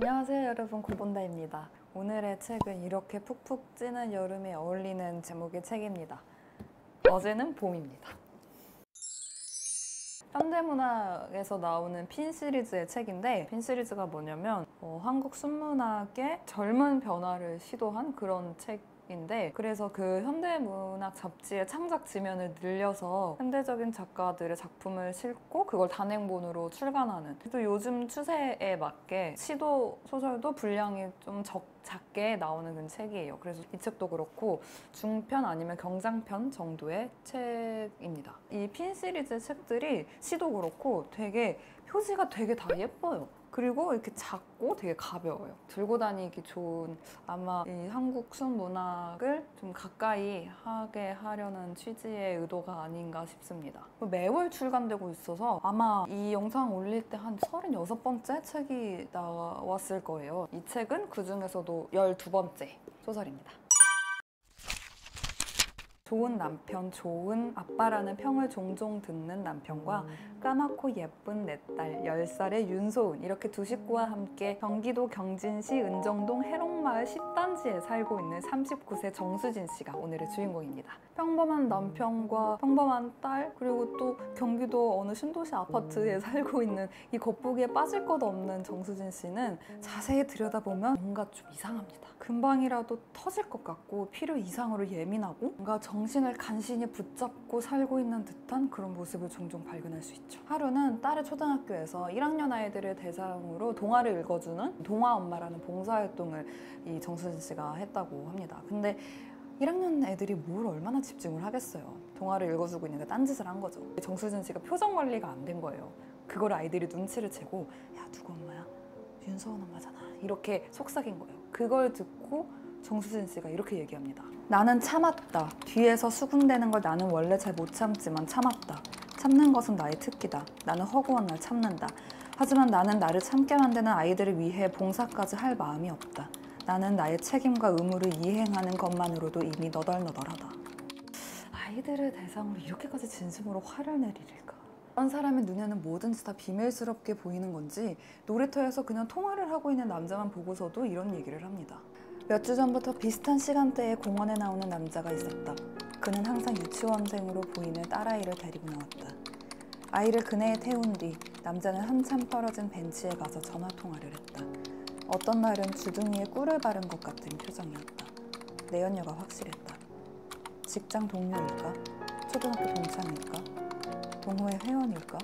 안녕하세요 여러분, 고본다입니다. 오늘의 책은 이렇게 푹푹 찌는 여름에 어울리는 제목의 책입니다. 어제는 봄입니다. 현대문학에서 나오는 핀 시리즈의 책인데, 핀 시리즈가 뭐냐면 한국 순문학의 젊은 변화를 시도한 그런 책인데, 그래서 그 현대문학 잡지의 창작 지면을 늘려서 현대적인 작가들의 작품을 싣고 그걸 단행본으로 출간하는, 또 요즘 추세에 맞게 시도 소설도 분량이 좀 작게 나오는 그런 책이에요. 그래서 이 책도 그렇고 중편 아니면 경장편 정도의 책입니다. 이 핀 시리즈 책들이 시도 그렇고 되게 표지가 되게 다 예뻐요. 그리고 이렇게 작고 되게 가벼워요. 들고 다니기 좋은, 아마 이 한국 순문학을 좀 가까이 하게 하려는 취지의 의도가 아닌가 싶습니다. 매월 출간되고 있어서 아마 이 영상 올릴 때 한 36번째 책이 나왔을 거예요. 이 책은 그 중에서도 12번째 소설입니다. 좋은 남편, 좋은 아빠라는 평을 종종 듣는 남편과 까맣고 예쁜 내 딸 10살의 윤소은, 이렇게 두 식구와 함께 경기도 경진시 은정동 해롱마을 10단지에 살고 있는 39세 정수진 씨가 오늘의 주인공입니다. 평범한 남편과 평범한 딸, 그리고 또 경기도 어느 신도시 아파트에 살고 있는 이 겉보기에 빠질 것 없는 정수진 씨는 자세히 들여다보면 뭔가 좀 이상합니다. 금방이라도 터질 것 같고 필요 이상으로 예민하고 뭔가 정신을 간신히 붙잡고 살고 있는 듯한 그런 모습을 종종 발견할 수 있죠. 하루는 딸의 초등학교에서 1학년 아이들을 대상으로 동화를 읽어주는 동화 엄마라는 봉사활동을 이 정수진 씨가 했다고 합니다. 근데 1학년 애들이 뭘 얼마나 집중을 하겠어요. 동화를 읽어주고 있는데 딴짓을 한 거죠. 정수진 씨가 표정 관리가 안 된 거예요. 그걸 아이들이 눈치를 채고, 야 누구 엄마야? 윤서원 엄마잖아. 이렇게 속삭인 거예요. 그걸 듣고 정수진 씨가 이렇게 얘기합니다. 나는 참았다. 뒤에서 수군대는 걸 나는 원래 잘 못 참지만 참았다. 참는 것은 나의 특기다. 나는 허구한 날 참는다. 하지만 나는 나를 참게 만드는 아이들을 위해 봉사까지 할 마음이 없다. 나는 나의 책임과 의무를 이행하는 것만으로도 이미 너덜너덜하다. 아이들을 대상으로 이렇게까지 진심으로 화를 내리릴까? 어떤 사람의 눈에는 뭐든지 다 비밀스럽게 보이는 건지 놀이터에서 그냥 통화를 하고 있는 남자만 보고서도 이런 얘기를 합니다. 몇 주 전부터 비슷한 시간대에 공원에 나오는 남자가 있었다. 그는 항상 유치원생으로 보이는 딸아이를 데리고 나왔다. 아이를 그네에 태운 뒤 남자는 한참 떨어진 벤치에 가서 전화통화를 했다. 어떤 날은 주둥이에 꿀을 바른 것 같은 표정이었다. 내연녀가 확실했다. 직장 동료일까? 초등학교 동창일까? 동호회 회원일까?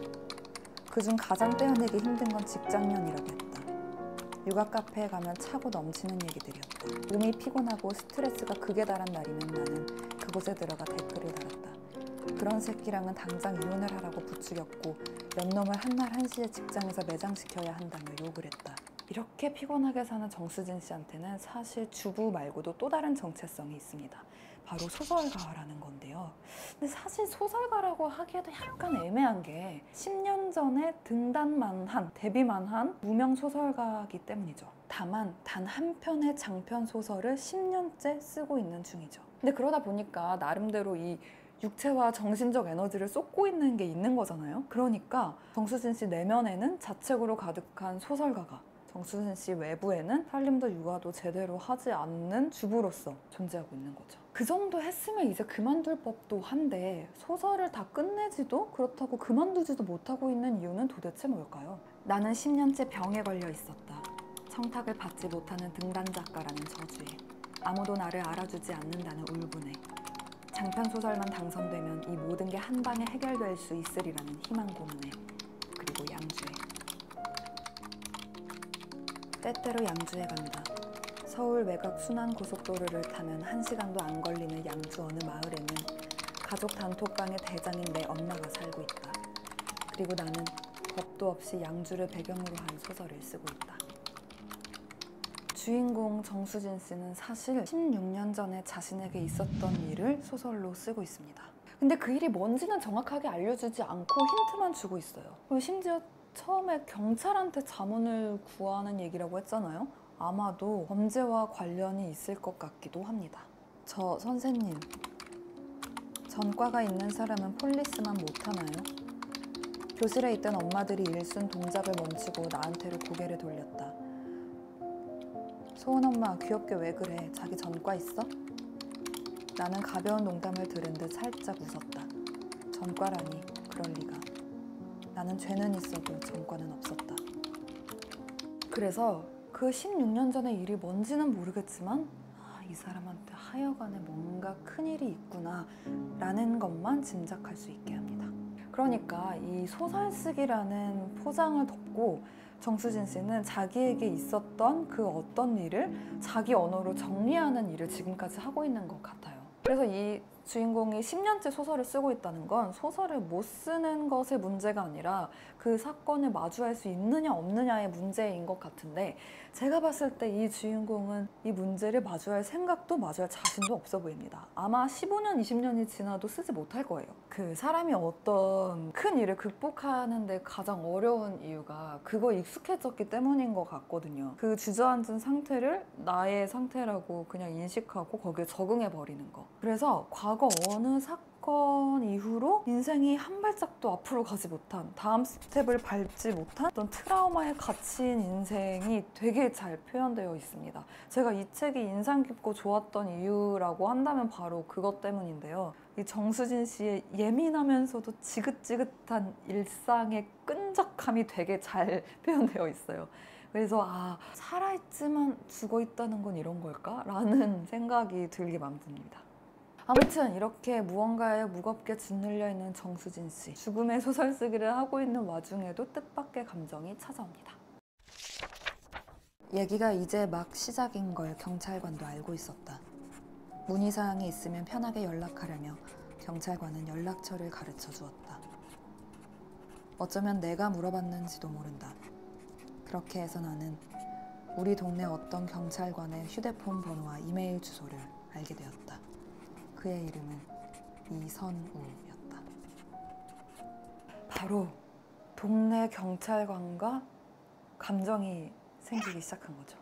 그중 가장 떼어내기 힘든 건 직장년이라고 했다. 육아 카페에 가면 차고 넘치는 얘기들이었다. 몸이 피곤하고 스트레스가 극에 달한 날이면 나는 그곳에 들어가 댓글을 달았다. 그런 새끼랑은 당장 이혼을 하라고 부추겼고 몇 놈을 한날 한시에 직장에서 매장시켜야 한다며 욕을 했다. 이렇게 피곤하게 사는 정수진 씨한테는 사실 주부 말고도 또 다른 정체성이 있습니다. 바로 소설가라는 건데요. 근데 사실 소설가라고 하기에도 약간 애매한 게 10년 전에 등단만 한, 데뷔만 한 무명 소설가이기 때문이죠. 다만 단 한 편의 장편 소설을 10년째 쓰고 있는 중이죠. 근데 그러다 보니까 나름대로 이 육체와 정신적 에너지를 쏟고 있는 게 있는 거잖아요. 그러니까 정수진 씨 내면에는 자책으로 가득한 소설가가, 정수진 씨 외부에는 살림도 육아도 제대로 하지 않는 주부로서 존재하고 있는 거죠. 그 정도 했으면 이제 그만둘 법도 한데 소설을 다 끝내지도 그렇다고 그만두지도 못하고 있는 이유는 도대체 뭘까요? 나는 10년째 병에 걸려 있었다. 청탁을 받지 못하는 등단 작가라는 저주에, 아무도 나를 알아주지 않는다는 울분에, 장편 소설만 당선되면 이 모든 게 한 방에 해결될 수 있으리라는 희망 고문에, 그리고 양주에. 때때로 양주에 간다. 서울 외곽 순환고속도로를 타면 1시간도 안 걸리는 양주 어느 마을에는 가족 단톡방의 대장인 내 엄마가 살고 있다. 그리고 나는 겁도 없이 양주를 배경으로 한 소설을 쓰고 있다. 주인공 정수진 씨는 사실 16년 전에 자신에게 있었던 일을 소설로 쓰고 있습니다. 근데 그 일이 뭔지는 정확하게 알려주지 않고 힌트만 주고 있어요. 그리고 심지어 처음에 경찰한테 자문을 구하는 얘기라고 했잖아요. 아마도 범죄와 관련이 있을 것 같기도 합니다. 저 선생님, 전과가 있는 사람은 폴리스만 못하나요? 교실에 있던 엄마들이 일순 동작을 멈추고 나한테로 고개를 돌렸다. 소은 엄마 귀엽게 왜 그래? 자기 전과 있어? 나는 가벼운 농담을 들은 듯 살짝 웃었다. 전과라니 그럴 리가. 나는 죄는 있어도 전과는 없었다. 그래서 그 16년 전의 일이 뭔지는 모르겠지만 이 사람한테 하여간에 뭔가 큰일이 있구나 라는 것만 짐작할 수 있게 합니다. 그러니까 이 소설 쓰기라는 포장을 덮고 정수진 씨는 자기에게 있었던 그 어떤 일을 자기 언어로 정리하는 일을 지금까지 하고 있는 것 같아요. 그래서 이 주인공이 10년째 소설을 쓰고 있다는 건 소설을 못 쓰는 것의 문제가 아니라 그 사건을 마주할 수 있느냐 없느냐의 문제인 것 같은데, 제가 봤을 때 이 주인공은 이 문제를 마주할 생각도 마주할 자신도 없어 보입니다. 아마 15년, 20년이 지나도 쓰지 못할 거예요. 그 사람이 어떤 큰 일을 극복하는데 가장 어려운 이유가 그거 익숙해졌기 때문인 것 같거든요. 그 주저앉은 상태를 나의 상태라고 그냥 인식하고 거기에 적응해 버리는 거. 그래서 과거 어느 사건 이후로 인생이 한 발짝도 앞으로 가지 못한, 다음 스텝을 밟지 못한 어떤 트라우마에 갇힌 인생이 되게 잘 표현되어 있습니다. 제가 이 책이 인상 깊고 좋았던 이유라고 한다면 바로 그것 때문인데요. 이 정수진 씨의 예민하면서도 지긋지긋한 일상의 끈적함이 되게 잘 표현되어 있어요. 그래서 살아있지만 죽어있다는 건 이런 걸까? 라는 생각이 들게 만듭니다. 아무튼 이렇게 무언가에 무겁게 짓눌려 있는 정수진 씨, 죽음의 소설 쓰기를 하고 있는 와중에도 뜻밖의 감정이 찾아옵니다. 얘기가 이제 막 시작인 걸 경찰관도 알고 있었다. 문의사항이 있으면 편하게 연락하려며 경찰관은 연락처를 가르쳐 주었다. 어쩌면 내가 물어봤는지도 모른다. 그렇게 해서 나는 우리 동네 어떤 경찰관의 휴대폰 번호와 이메일 주소를 알게 되었다. 그의 이름은 이선우였다. 바로 동네 경찰관과 감정이 생기기 시작한 거죠.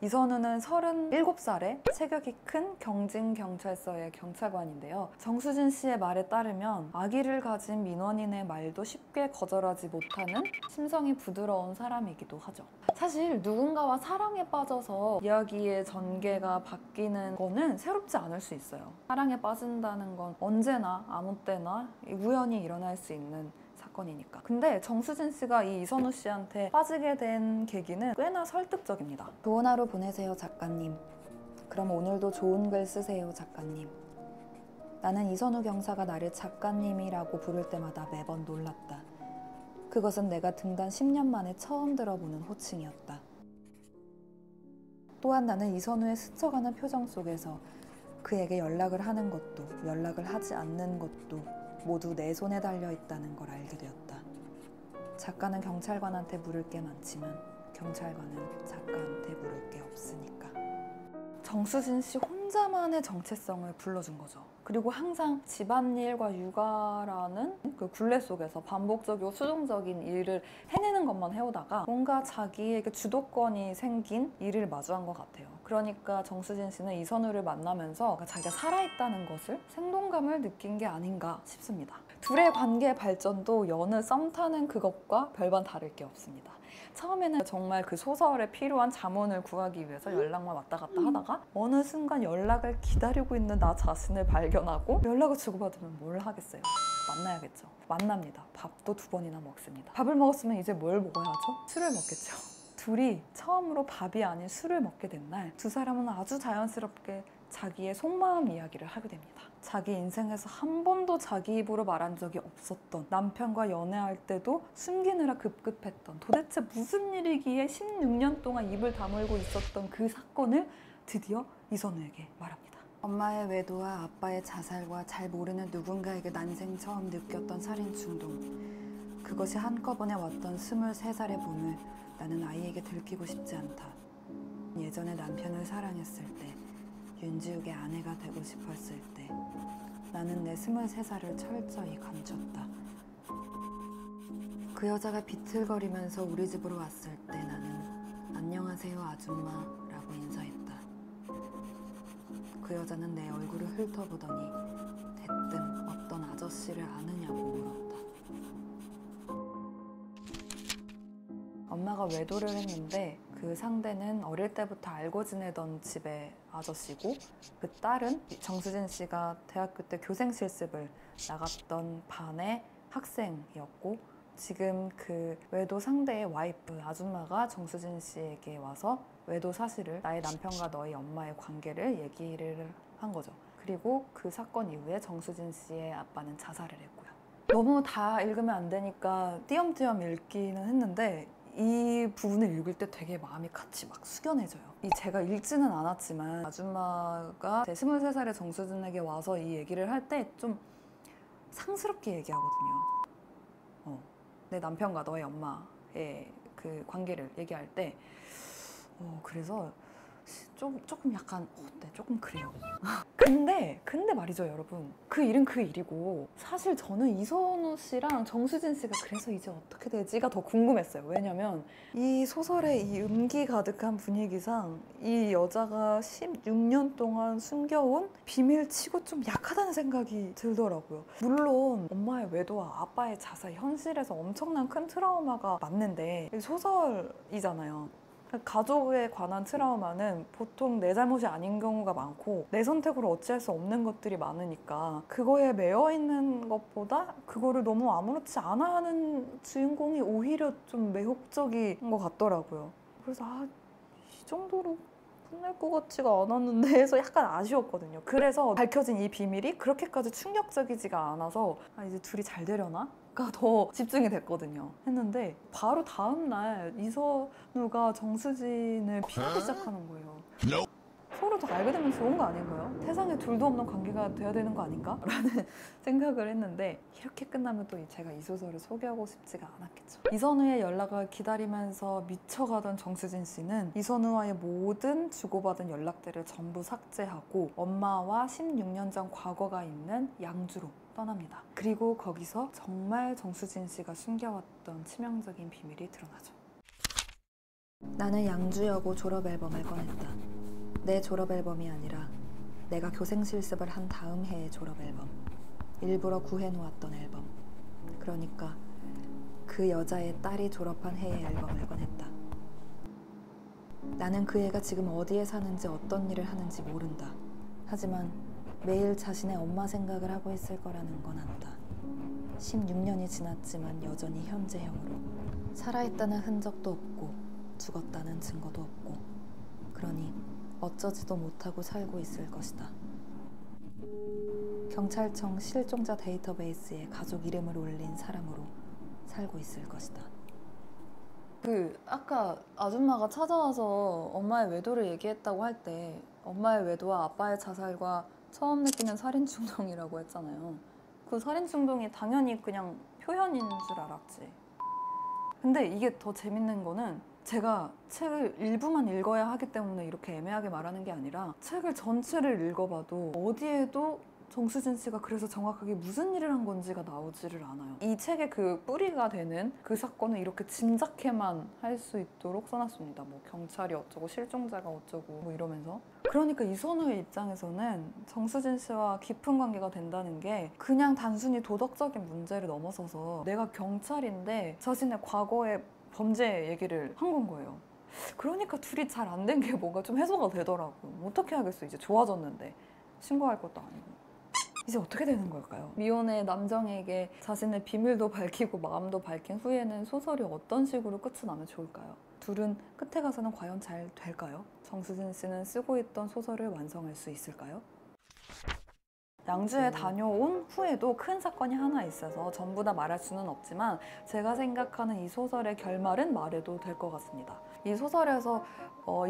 이선우는 37살에 체격이 큰 경진경찰서의 경찰관인데요. 정수진 씨의 말에 따르면 아기를 가진 민원인의 말도 쉽게 거절하지 못하는 심성이 부드러운 사람이기도 하죠. 사실 누군가와 사랑에 빠져서 이야기의 전개가 바뀌는 거는 새롭지 않을 수 있어요. 사랑에 빠진다는 건 언제나 아무 때나 우연히 일어날 수 있는 사건이니까. 근데 정수진 씨가 이 이선우 씨한테 빠지게 된 계기는 꽤나 설득적입니다. 좋은 하루 보내세요, 작가님. 그럼 오늘도 좋은 글 쓰세요, 작가님. 나는 이선우 경사가 나를 작가님이라고 부를 때마다 매번 놀랐다. 그것은 내가 등단 10년 만에 처음 들어보는 호칭이었다. 또한 나는 이선우의 스쳐가는 표정 속에서 그에게 연락을 하는 것도 연락을 하지 않는 것도 모두 내 손에 달려있다는 걸 알게 되었다. 작가는 경찰관한테 물을 게 많지만 경찰관은 작가한테 물을 게 없으니까. 정수진 씨 혼자만의 정체성을 불러준 거죠. 그리고 항상 집안일과 육아라는 그 굴레 속에서 반복적이고 수동적인 일을 해내는 것만 해오다가 뭔가 자기에게 주도권이 생긴 일을 마주한 것 같아요. 그러니까 정수진 씨는 이선우를 만나면서 자기가 살아있다는 것을, 생동감을 느낀 게 아닌가 싶습니다. 둘의 관계 발전도 여느 썸 타는 그것과 별반 다를 게 없습니다. 처음에는 정말 그 소설에 필요한 자문을 구하기 위해서 연락만 왔다 갔다 하다가 어느 순간 연락을 기다리고 있는 나 자신을 발견하고 연락을 주고받으면 뭘 하겠어요? 만나야겠죠. 만납니다. 밥도 2번이나 먹습니다. 밥을 먹었으면 이제 뭘 먹어야죠? 술을 먹겠죠. 둘이 처음으로 밥이 아닌 술을 먹게 된 날, 두 사람은 아주 자연스럽게 자기의 속마음 이야기를 하게 됩니다. 자기 인생에서 한 번도 자기 입으로 말한 적이 없었던, 남편과 연애할 때도 숨기느라 급급했던, 도대체 무슨 일이기에 16년 동안 입을 다물고 있었던 그 사건을 드디어 이선우에게 말합니다. 엄마의 외도와 아빠의 자살과 잘 모르는 누군가에게 난생 처음 느꼈던 살인 충동, 그것이 한꺼번에 왔던 23살의 봄을 나는 아이에게 들키고 싶지 않다. 예전에 남편을 사랑했을 때, 윤지욱의 아내가 되고 싶었을 때 나는 내 23살을 철저히 감췄다. 그 여자가 비틀거리면서 우리 집으로 왔을 때 나는 안녕하세요 아줌마라고 인사했다. 그 여자는 내 얼굴을 훑어보더니 대뜸 어떤 아저씨를 아느냐고 물었다. 엄마가 외도를 했는데 그 상대는 어릴 때부터 알고 지내던 집의 아저씨고 그 딸은 정수진 씨가 대학교 때 교생 실습을 나갔던 반의 학생이었고 지금 그 외도 상대의 와이프 아줌마가 정수진 씨에게 와서 외도 사실을 나의 남편과 너희 엄마의 관계를 얘기를 한 거죠. 그리고 그 사건 이후에 정수진 씨의 아빠는 자살을 했고요. 너무 다 읽으면 안 되니까 띄엄띄엄 읽기는 했는데 이 부분을 읽을 때 되게 마음이 같이 막 숙연해져요. 제가 읽지는 않았지만 아줌마가 제 23살의 정수진에게 와서 이 얘기를 할 때 좀 상스럽게 얘기하거든요. 내 남편과 너의 엄마의 그 관계를 얘기할 때 그래서 조금 약간 네, 조금 그래요. 근데 말이죠 여러분, 그 일은 그 일이고 사실 저는 이선우 씨랑 정수진 씨가 그래서 이제 어떻게 되지가 더 궁금했어요. 왜냐면 이 소설의 이 음기 가득한 분위기상 이 여자가 16년 동안 숨겨온 비밀치고 좀 약하다는 생각이 들더라고요. 물론 엄마의 외도와 아빠의 자살, 현실에서 엄청난 큰 트라우마가 맞는데 소설이잖아요. 가족에 관한 트라우마는 보통 내 잘못이 아닌 경우가 많고 내 선택으로 어찌할 수 없는 것들이 많으니까 그거에 매여 있는 것보다 그거를 너무 아무렇지 않아 하는 주인공이 오히려 좀 매혹적인 것 같더라고요. 그래서 이 정도로 끝날 것 같지가 않았는데 해서 약간 아쉬웠거든요. 그래서 밝혀진 이 비밀이 그렇게까지 충격적이지가 않아서 이제 둘이 잘 되려나? 가 더 집중이 됐거든요. 했는데 바로 다음 날 이선우가 정수진을 피하기 시작하는 거예요. 서로 더 알게 되면 좋은 거 아닌가요? 세상에 둘도 없는 관계가 돼야 되는 거 아닌가? 라는 생각을 했는데 이렇게 끝나면 또 제가 이 소설을 소개하고 싶지가 않았겠죠. 이선우의 연락을 기다리면서 미쳐가던 정수진 씨는 이선우와의 모든 주고받은 연락들을 전부 삭제하고 엄마와 16년 전 과거가 있는 양주로 떠납니다. 그리고 거기서 정말 정수진 씨가 숨겨왔던 치명적인 비밀이 드러나죠. 나는 양주여고 졸업 앨범을 꺼냈다. 내 졸업 앨범이 아니라 내가 교생 실습을 한 다음 해의 졸업 앨범. 일부러 구해놓았던 앨범. 그러니까 그 여자의 딸이 졸업한 해의 앨범을 꺼냈다. 나는 그 애가 지금 어디에 사는지 어떤 일을 하는지 모른다. 하지만 매일 자신의 엄마 생각을 하고 있을 거라는 건 안다. 16년이 지났지만 여전히 현재형으로 살아있다는 흔적도 없고 죽었다는 증거도 없고 그러니 어쩌지도 못하고 살고 있을 것이다. 경찰청 실종자 데이터베이스에 가족 이름을 올린 사람으로 살고 있을 것이다. 아까 아줌마가 찾아와서 엄마의 외도를 얘기했다고 할 때 엄마의 외도와 아빠의 자살과 처음 느끼는 살인 충동이라고 했잖아요. 그 살인 충동이 당연히 그냥 표현인 줄 알았지. 근데 이게 더 재밌는 거는 제가 책을 일부만 읽어야 하기 때문에 이렇게 애매하게 말하는 게 아니라 책을 전체를 읽어봐도 어디에도 정수진 씨가 그래서 정확하게 무슨 일을 한 건지가 나오지를 않아요. 이 책의 그 뿌리가 되는 그 사건을 이렇게 짐작해만 할 수 있도록 써놨습니다. 뭐 경찰이 어쩌고 실종자가 어쩌고 뭐 이러면서. 그러니까 이선우의 입장에서는 정수진 씨와 깊은 관계가 된다는 게 그냥 단순히 도덕적인 문제를 넘어서서 내가 경찰인데 자신의 과거의 범죄 얘기를 한 건 거예요. 그러니까 둘이 잘 안 된 게 뭔가 좀 해소가 되더라고요. 어떻게 하겠어, 이제 좋아졌는데. 신고할 것도 아니고. 이제 어떻게 되는 걸까요? 미혼의 남정에게 자신의 비밀도 밝히고 마음도 밝힌 후에는 소설이 어떤 식으로 끝이 나면 좋을까요? 둘은 끝에 가서는 과연 잘 될까요? 정수진 씨는 쓰고 있던 소설을 완성할 수 있을까요? 양주에 다녀온 후에도 큰 사건이 하나 있어서 전부 다 말할 수는 없지만 제가 생각하는 이 소설의 결말은 말해도 될 것 같습니다. 이 소설에서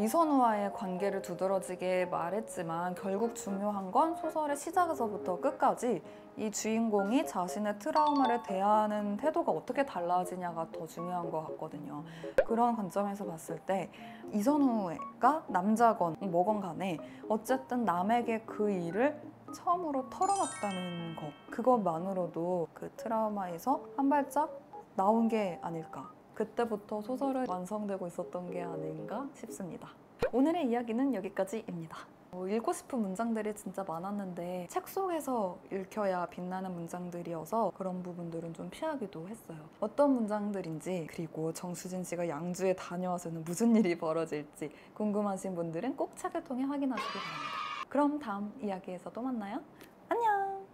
이선우와의 관계를 두드러지게 말했지만 결국 중요한 건 소설의 시작에서부터 끝까지 이 주인공이 자신의 트라우마를 대하는 태도가 어떻게 달라지냐가 더 중요한 것 같거든요. 그런 관점에서 봤을 때 이선우가 남자건 뭐건 간에 어쨌든 남에게 그 일을 처음으로 털어놨다는 것, 그것만으로도 그 트라우마에서 한 발짝 나온 게 아닐까. 그때부터 소설은 완성되고 있었던 게 아닌가 싶습니다. 오늘의 이야기는 여기까지입니다. 읽고 싶은 문장들이 진짜 많았는데 책 속에서 읽혀야 빛나는 문장들이어서 그런 부분들은 좀 피하기도 했어요. 어떤 문장들인지 그리고 정수진 씨가 양주에 다녀와서는 무슨 일이 벌어질지 궁금하신 분들은 꼭 책을 통해 확인하시기 바랍니다. 그럼 다음 이야기에서 또 만나요. 안녕!